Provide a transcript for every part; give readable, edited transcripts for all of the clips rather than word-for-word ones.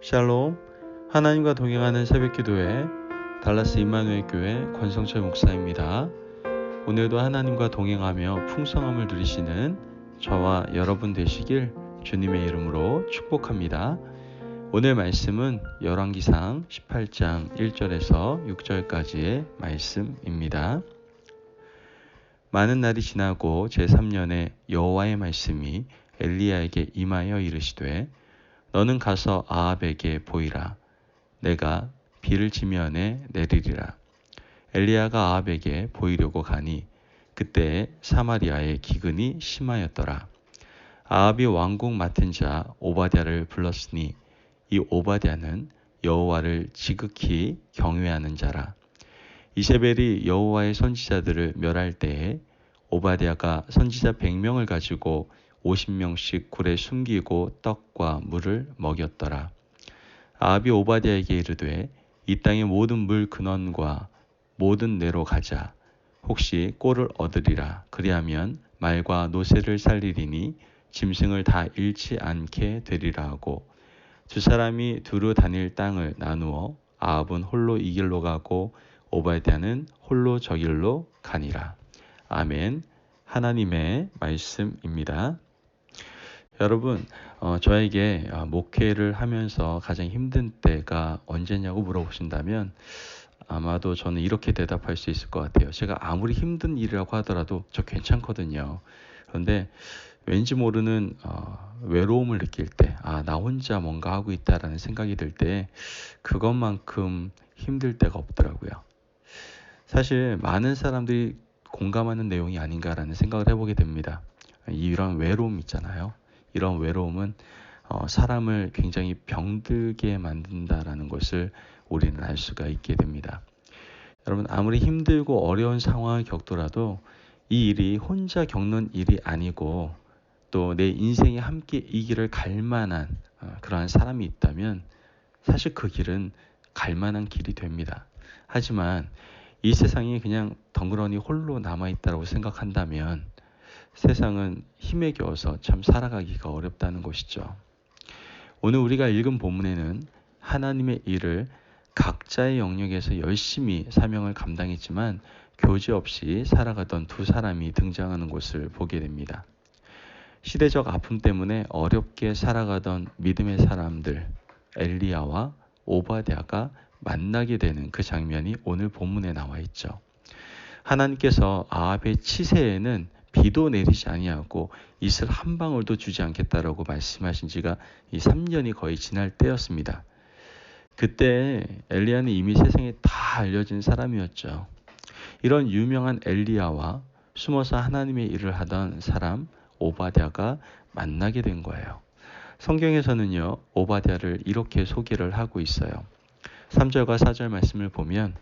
샬롬, 하나님과 동행하는 새벽기도회 달라스 임마누엘 교회 권성철 목사입니다. 오늘도 하나님과 동행하며 풍성함을 누리시는 저와 여러분 되시길 주님의 이름으로 축복합니다. 오늘 말씀은 열왕기상 18장 1절에서 6절까지의 말씀입니다. 많은 날이 지나고 제3년에 여호와의 말씀이 엘리야에게 임하여 이르시되 너는 가서 아합에게 보이라. 내가 비를 지면에 내리리라. 엘리야가 아합에게 보이려고 가니 그때 사마리아의 기근이 심하였더라. 아합이 왕궁 맡은 자 오바댜를 불렀으니 이 오바댜는 여호와를 지극히 경외하는 자라. 이세벨이 여호와의 선지자들을 멸할 때에 오바댜가 선지자 100명을 가지고 50명씩 굴에 숨기고 떡과 물을 먹였더라. 아합이 오바댜에게 이르되 이 땅의 모든 물 근원과 모든 내로 가자. 혹시 꼴을 얻으리라. 그리하면 말과 노새를 살리리니 짐승을 다 잃지 않게 되리라 하고 두 사람이 두루 다닐 땅을 나누어 아합은 홀로 이 길로 가고 오바댜는 홀로 저 길로 가니라. 아멘. 하나님의 말씀입니다. 여러분, 저에게 목회를 하면서 가장 힘든 때가 언제냐고 물어보신다면 아마도 저는 이렇게 대답할 수 있을 것 같아요. 제가 아무리 힘든 일이라고 하더라도 저 괜찮거든요. 그런데 왠지 모르는 외로움을 느낄 때, 나 혼자 뭔가 하고 있다라는 생각이 들 때 그것만큼 힘들 때가 없더라고요. 사실 많은 사람들이 공감하는 내용이 아닌가라는 생각을 해보게 됩니다. 이런 외로움 있잖아요. 이런 외로움은 사람을 굉장히 병들게 만든다라는 것을 우리는 알 수가 있게 됩니다. 여러분, 아무리 힘들고 어려운 상황을 겪더라도 이 일이 혼자 겪는 일이 아니고 또 내 인생에 함께 이 길을 갈 만한 그러한 사람이 있다면 사실 그 길은 갈 만한 길이 됩니다. 하지만 이 세상이 그냥 덩그러니 홀로 남아있다고 생각한다면 세상은 힘에 겨워서 참 살아가기가 어렵다는 것이죠. 오늘 우리가 읽은 본문에는 하나님의 일을 각자의 영역에서 열심히 사명을 감당했지만 교제 없이 살아가던 두 사람이 등장하는 것을 보게 됩니다. 시대적 아픔 때문에 어렵게 살아가던 믿음의 사람들 엘리야와 오바댜가 만나게 되는 그 장면이 오늘 본문에 나와 있죠. 하나님께서 아합의 치세에는 비도 내리지 아니하고 이슬 한 방울도 주지 않겠다라고 말씀하신 지가 이 3년이 거의 지날 때였습니다. 그때 엘리야는 이미 세상에 다 알려진 사람이었죠. 이런 유명한 엘리야와 숨어서 하나님의 일을 하던 사람 오바댜가 만나게 된 거예요. 성경에서는요, 오바댜를 이렇게 소개를 하고 있어요. 3절과 4절 말씀을 보면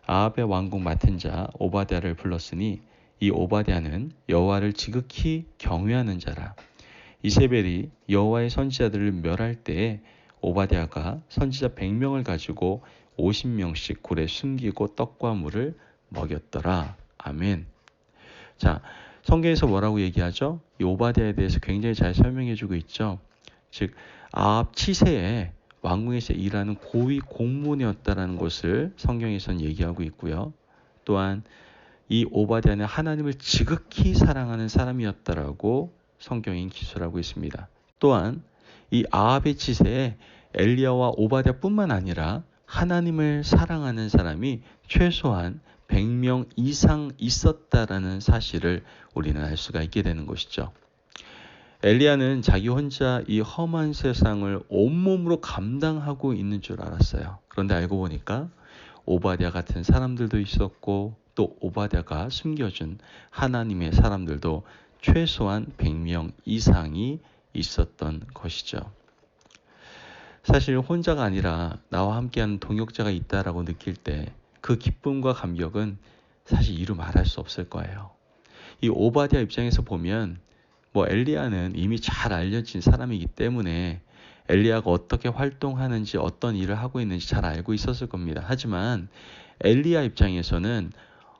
아합의 왕궁 맡은 자 오바댜를 불렀으니 이 오바댜는 여호와를 지극히 경외하는 자라. 이세벨이 여호와의 선지자들을 멸할 때에 오바댜가 선지자 100명을 가지고 50명씩 굴에 숨기고 떡과 물을 먹였더라. 아멘. 자, 성경에서 뭐라고 얘기하죠? 이 오바댜에 대해서 굉장히 잘 설명해주고 있죠. 즉 아합 치세에 왕궁에서 일하는 고위 공무원이었다라는 것을 성경에서는 얘기하고 있고요. 또한 이 오바댜는 하나님을 지극히 사랑하는 사람이었다라고 성경인 기술하고 있습니다. 또한 이 아합의 치세에 엘리야와 오바댜뿐만 아니라 하나님을 사랑하는 사람이 최소한 100명 이상 있었다라는 사실을 우리는 알 수가 있게 되는 것이죠. 엘리야는 자기 혼자 이 험한 세상을 온몸으로 감당하고 있는 줄 알았어요. 그런데 알고 보니까 오바댜 같은 사람들도 있었고 또 오바댜가 숨겨준 하나님의 사람들도 최소한 100명 이상이 있었던 것이죠. 사실 혼자가 아니라 나와 함께하는 동역자가 있다라고 느낄 때 그 기쁨과 감격은 사실 이루 말할 수 없을 거예요. 이 오바댜 입장에서 보면 엘리야는 이미 잘 알려진 사람이기 때문에 엘리야가 어떻게 활동하는지 어떤 일을 하고 있는지 잘 알고 있었을 겁니다. 하지만 엘리야 입장에서는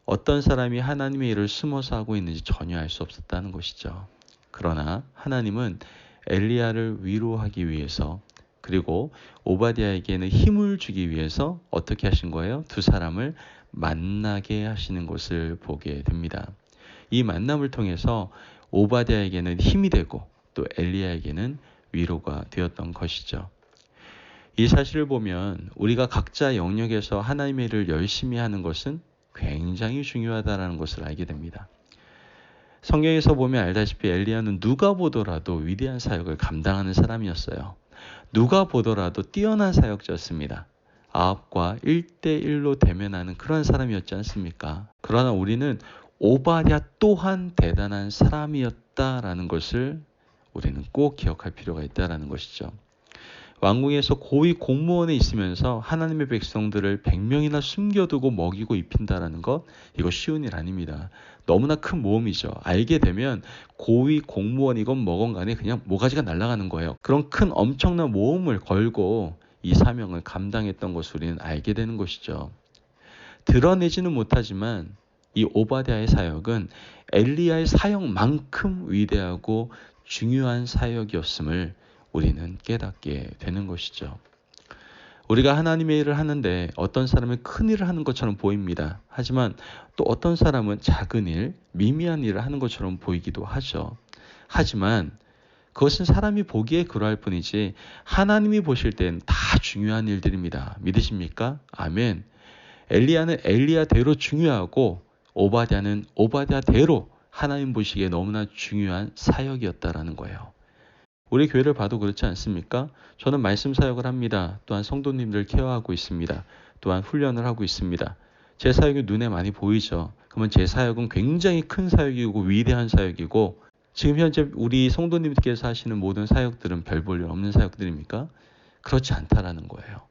어떤 사람이 하나님의 일을 숨어서 하고 있는지 전혀 알 수 없었다는 것이죠. 그러나 하나님은 엘리야를 위로하기 위해서 그리고 오바댜에게는 힘을 주기 위해서 어떻게 하신 거예요? 두 사람을 만나게 하시는 것을 보게 됩니다. 이 만남을 통해서 오바댜에게는 힘이 되고 또 엘리야에게는 위로가 되었던 것이죠. 이 사실을 보면 우리가 각자 영역에서 하나님의 일을 열심히 하는 것은 굉장히 중요하다는 것을 알게 됩니다. 성경에서 보면 알다시피 엘리야는 누가 보더라도 위대한 사역을 감당하는 사람이었어요. 누가 보더라도 뛰어난 사역자였습니다. 아합과 1대1로 대면하는 그런 사람이었지 않습니까? 그러나 우리는 오바댜 또한 대단한 사람이었다라는 것을 우리는 꼭 기억할 필요가 있다는 것이죠. 왕궁에서 고위 공무원에 있으면서 하나님의 백성들을 100명이나 숨겨두고 먹이고 입힌다는 것, 이거 쉬운 일 아닙니다. 너무나 큰 모험이죠. 알게 되면 고위 공무원이건 뭐건 간에 그냥 모가지가 날아가는 거예요. 그런 큰 엄청난 모험을 걸고 이 사명을 감당했던 것을 우리는 알게 되는 것이죠. 드러내지는 못하지만 이 오바댜의 사역은 엘리야의 사역만큼 위대하고 중요한 사역이었음을 우리는 깨닫게 되는 것이죠. 우리가 하나님의 일을 하는데 어떤 사람은 큰 일을 하는 것처럼 보입니다. 하지만 또 어떤 사람은 작은 일, 미미한 일을 하는 것처럼 보이기도 하죠. 하지만 그것은 사람이 보기에 그러할 뿐이지 하나님이 보실 땐 다 중요한 일들입니다. 믿으십니까? 아멘. 엘리야는 엘리야대로 중요하고 오바댜는 오바댜대로 하나님 보시기에 너무나 중요한 사역이었다라는 거예요. 우리 교회를 봐도 그렇지 않습니까? 저는 말씀 사역을 합니다. 또한 성도님들 케어하고 있습니다. 또한 훈련을 하고 있습니다. 제 사역이 눈에 많이 보이죠. 그러면 제 사역은 굉장히 큰 사역이고 위대한 사역이고 지금 현재 우리 성도님들께서 하시는 모든 사역들은 별 볼 일 없는 사역들입니까? 그렇지 않다라는 거예요.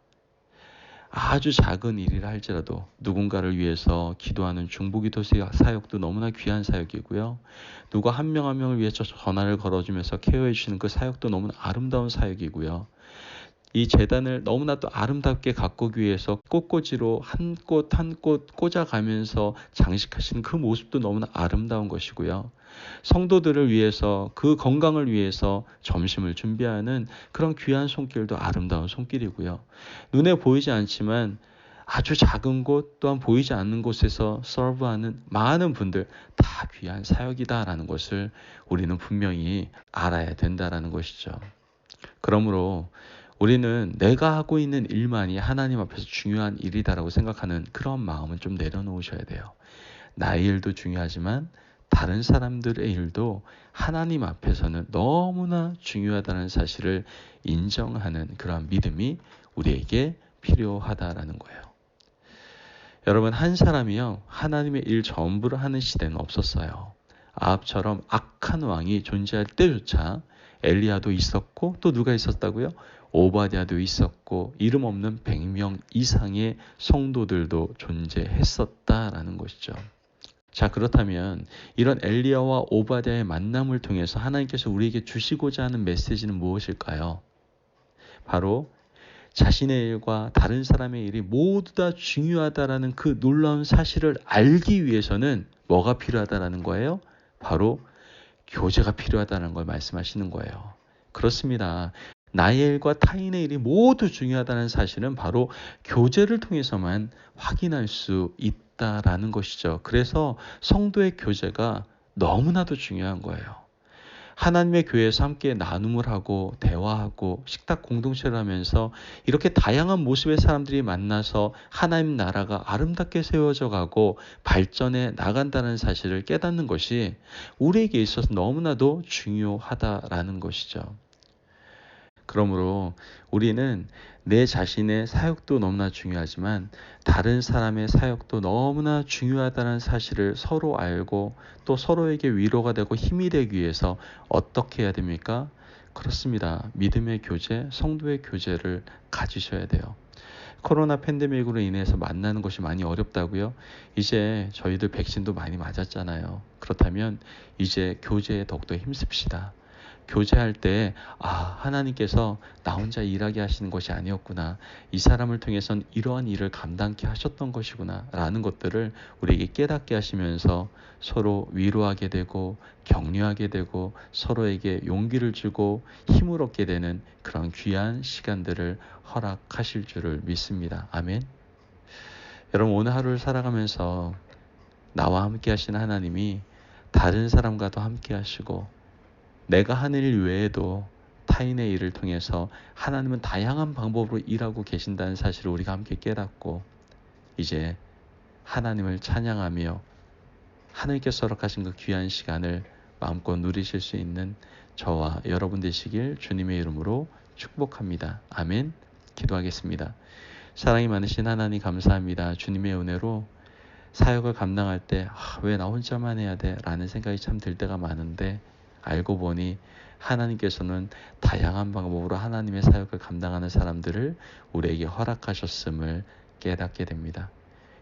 아주 작은 일이라 할지라도 누군가를 위해서 기도하는 중보기도 사역도 너무나 귀한 사역이고요. 누가 한 명 한 명을 위해서 전화를 걸어주면서 케어해 주시는 그 사역도 너무나 아름다운 사역이고요. 이 제단을 너무나 또 아름답게 가꾸기 위해서 꽃꽂이로 한 꽃 한 꽃 꽂아가면서 장식하시는 그 모습도 너무나 아름다운 것이고요. 성도들을 위해서 그 건강을 위해서 점심을 준비하는 그런 귀한 손길도 아름다운 손길이고요. 눈에 보이지 않지만 아주 작은 곳 또한 보이지 않는 곳에서 서브하는 많은 분들 다 귀한 사역이다라는 것을 우리는 분명히 알아야 된다라는 것이죠. 그러므로 우리는 내가 하고 있는 일만이 하나님 앞에서 중요한 일이다라고 생각하는 그런 마음은 좀 내려놓으셔야 돼요. 나의 일도 중요하지만 다른 사람들의 일도 하나님 앞에서는 너무나 중요하다는 사실을 인정하는 그런 믿음이 우리에게 필요하다라는 거예요. 여러분, 한 사람이요 하나님의 일 전부를 하는 시대는 없었어요. 아합처럼 악한 왕이 존재할 때조차 엘리야도 있었고 또 누가 있었다고요? 오바댜도 있었고 이름 없는 100명 이상의 성도들도 존재했었다라는 것이죠. 자, 그렇다면 이런 엘리야와 오바댜의 만남을 통해서 하나님께서 우리에게 주시고자 하는 메시지는 무엇일까요? 바로 자신의 일과 다른 사람의 일이 모두 다 중요하다라는 그 놀라운 사실을 알기 위해서는 뭐가 필요하다라는 거예요? 바로 교제가 필요하다는 걸 말씀하시는 거예요. 그렇습니다. 나의 일과 타인의 일이 모두 중요하다는 사실은 바로 교제를 통해서만 확인할 수 있다라는 것이죠. 그래서 성도의 교제가 너무나도 중요한 거예요. 하나님의 교회에서 함께 나눔을 하고 대화하고 식탁 공동체를 하면서 이렇게 다양한 모습의 사람들이 만나서 하나님 나라가 아름답게 세워져 가고 발전해 나간다는 사실을 깨닫는 것이 우리에게 있어서 너무나도 중요하다라는 것이죠. 그러므로 우리는 내 자신의 사역도 너무나 중요하지만 다른 사람의 사역도 너무나 중요하다는 사실을 서로 알고 또 서로에게 위로가 되고 힘이 되기 위해서 어떻게 해야 됩니까? 그렇습니다. 믿음의 교제, 성도의 교제를 가지셔야 돼요. 코로나 팬데믹으로 인해서 만나는 것이 많이 어렵다고요? 이제 저희들 백신도 많이 맞았잖아요. 그렇다면 이제 교제에 더욱더 힘씁시다. 교제할 때 하나님께서 나 혼자 일하게 하시는 것이 아니었구나. 이 사람을 통해선 이러한 일을 감당케 하셨던 것이구나 라는 것들을 우리에게 깨닫게 하시면서 서로 위로하게 되고 격려하게 되고 서로에게 용기를 주고 힘을 얻게 되는 그런 귀한 시간들을 허락하실 줄을 믿습니다. 아멘. 여러분, 오늘 하루를 살아가면서 나와 함께 하시는 하나님이 다른 사람과도 함께 하시고 내가 하는 일 외에도 타인의 일을 통해서 하나님은 다양한 방법으로 일하고 계신다는 사실을 우리가 함께 깨닫고 이제 하나님을 찬양하며 하나님께서 허락하신 그 귀한 시간을 마음껏 누리실 수 있는 저와 여러분 되시길 주님의 이름으로 축복합니다. 아멘. 기도하겠습니다. 사랑이 많으신 하나님 감사합니다. 주님의 은혜로 사역을 감당할 때 왜 나 혼자만 해야 돼? 라는 생각이 참 들 때가 많은데 알고 보니 하나님께서는 다양한 방법으로 하나님의 사역을 감당하는 사람들을 우리에게 허락하셨음을 깨닫게 됩니다.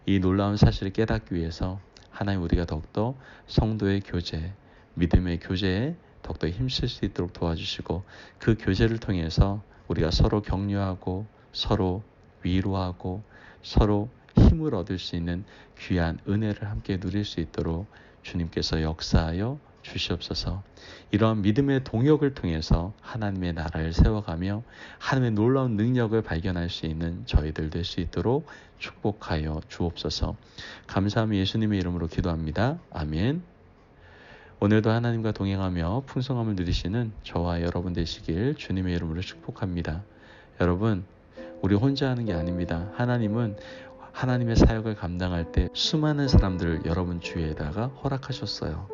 이 놀라운 사실을 깨닫기 위해서 하나님 우리가 더욱더 성도의 교제, 믿음의 교제에 더욱더 힘쓸 수 있도록 도와주시고 그 교제를 통해서 우리가 서로 격려하고 서로 위로하고 서로 힘을 얻을 수 있는 귀한 은혜를 함께 누릴 수 있도록 주님께서 역사하여 주시옵소서. 이러한 믿음의 동역을 통해서 하나님의 나라를 세워가며 하나님의 놀라운 능력을 발견할 수 있는 저희들 될 수 있도록 축복하여 주옵소서. 감사하며 예수님의 이름으로 기도합니다. 아멘. 오늘도 하나님과 동행하며 풍성함을 누리시는 저와 여러분 되시길 주님의 이름으로 축복합니다. 여러분, 우리 혼자 하는 게 아닙니다. 하나님은 하나님의 사역을 감당할 때 수많은 사람들을 여러분 주위에다가 허락하셨어요.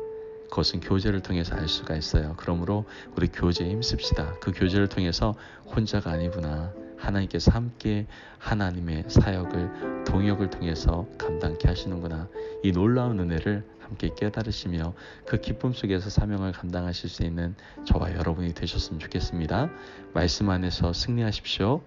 그것은 교제를 통해서 알 수가 있어요. 그러므로 우리 교제에 힘씁시다. 그 교제를 통해서 혼자가 아니구나. 하나님께서 함께 하나님의 사역을 동역을 통해서 감당케 하시는구나. 이 놀라운 은혜를 함께 깨달으시며 그 기쁨 속에서 사명을 감당하실 수 있는 저와 여러분이 되셨으면 좋겠습니다. 말씀 안에서 승리하십시오.